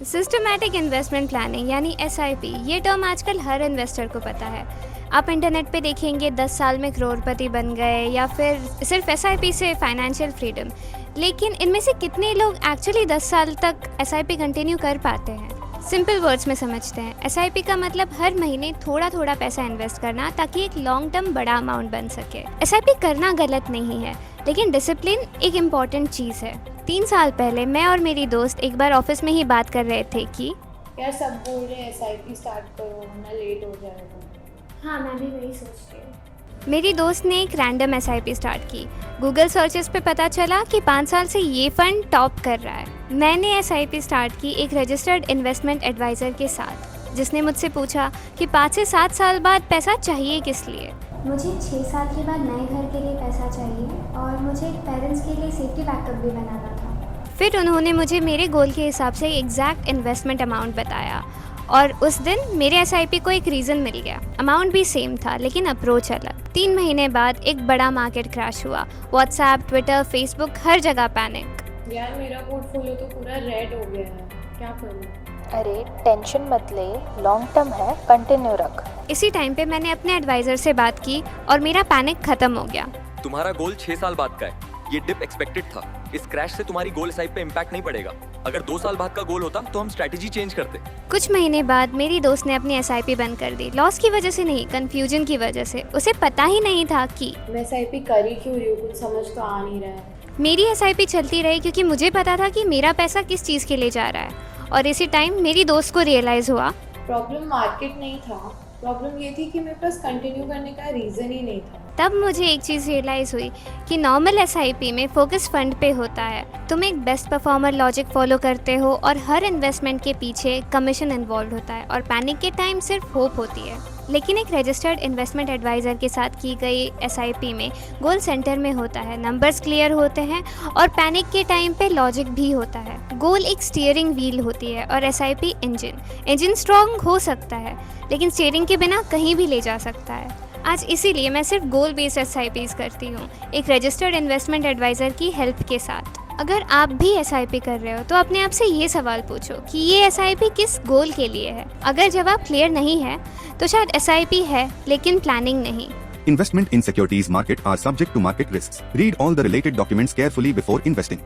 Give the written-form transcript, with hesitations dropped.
Systematic investment planning यानी SIP, ये term आजकल हर इन्वेस्टर को पता है। आप इंटरनेट पे देखेंगे 10 साल में करोड़पति बन गए या फिर सिर्फ SIP से फाइनेंशियल फ्रीडम। लेकिन इनमें से कितने लोग एक्चुअली 10 साल तक SIP कंटिन्यू कर पाते हैं? सिंपल वर्ड्स में समझते हैं। SIP का मतलब हर महीने थोड़ा थोड़ा पैसा इन्वेस्ट करना ताकि एक लॉन्ग टर्म बड़ा अमाउंट बन सके। SIP करना गलत नहीं है, लेकिन डिसिप्लिन एक इम्पॉर्टेंट चीज़ है। 3 साल पहले मैं और मेरी दोस्त एक बार ऑफिस में ही बात कर रहे थे कि यार सब बोल रहे हैं SIP स्टार्ट करो वरना लेट हो जाएगा। हाँ, मैं भी वही सोचती हूँ। मेरी दोस्त ने एक रैंडम SIP स्टार्ट की। गूगल सर्चेस पे पता चला कि 5 साल से ये फंड टॉप कर रहा है। मैंने SIP स्टार्ट की एक रजिस्टर्ड इन्वेस्टमेंट एडवाइज़र के साथ, जिसने मुझसे पूछा कि 5 से 7 साल बाद पैसा चाहिए किस लिए। मुझे 6 साल के बाद नए घर के लिए पैसा चाहिए और मुझे पेरेंट्स के लिए सेफ्टी बैकअप भी बनाना था। फिर उन्होंने मुझे मेरे गोल के हिसाब से एग्जैक्ट इन्वेस्टमेंट अमाउंट बताया और उस दिन मेरे SIP को एक रीज़न मिल गया। अमाउंट भी सेम था लेकिन अप्रोच अलग। 3 महीने बाद एक बड़ा मार्केट क्रैश हुआ। व्हाट्सएप, ट्विटर, फेसबुक, हर जगह पैनिक। यार मेरा पोर्टफोलियो तो पूरा रेड हो गया है, क्या करूँ? अरे टेंशन मत ले, लॉन्ग टर्म है, कंटिन्यू रख। इसी टाइम पे मैंने अपने एडवाइज़र से बात की और मेरा पैनिक ख़त्म हो गया। तुम्हारा गोल 6 साल बाद का है। ये डिप एक्सपेक्टेड था। इस क्रैश से तुम्हारी गोल SIP पे इम्पैक्ट नहीं पड़ेगा। अगर 2 साल बाद का गोल होता तो हम स्ट्रेटेजी चेंज करते। कुछ महीने बाद मेरी दोस्त ने अपनी SIP बंद कर दी। लॉस की वजह से नहीं, कन्फ्यूजन की वजह से। उसे पता ही नहीं था कि मैं SIP कर ही क्यों रही हूँ, कुछ समझ तो आ नहीं रहा है। मेरी SIP चलती रही क्योंकि मुझे पता था कि मेरा पैसा किस चीज़ के लिए जा रहा है। और इसी टाइम मेरी दोस्त को रियलाइज़ हुआ प्रॉब्लम मार्केट नहीं था, प्रॉब्लम ये थी कि मेरे पास कंटिन्यू करने का रीज़न ही नहीं था। तब मुझे एक चीज़ रियलाइज़ हुई कि नॉर्मल SIP में फोकस फंड पे होता है। तुम एक बेस्ट परफॉर्मर लॉजिक फॉलो करते हो और हर इन्वेस्टमेंट के पीछे कमीशन इन्वॉल्व होता है और पैनिक के टाइम सिर्फ होप होती है। लेकिन एक रजिस्टर्ड इन्वेस्टमेंट एडवाइज़र के साथ की गई SIP में गोल सेंटर में होता है, नंबर्स क्लियर होते हैं और पैनिक के टाइम पे लॉजिक भी होता है। गोल एक स्टीयरिंग व्हील होती है और SIP इंजन स्ट्रॉन्ग हो सकता है लेकिन स्टीयरिंग के बिना कहीं भी ले जा सकता है। आज इसीलिए मैं सिर्फ गोल बेस्ड SIPs करती हूँ, एक रजिस्टर्ड इन्वेस्टमेंट एडवाइज़र की हेल्प के साथ। अगर आप भी SIP कर रहे हो तो अपने आप से ये सवाल पूछो कि ये SIP किस गोल के लिए है। अगर जवाब क्लियर नहीं है तो शायद SIP है लेकिन प्लानिंग नहीं। Investment in securities market are subject to market risks. Read all the related documents carefully before investing.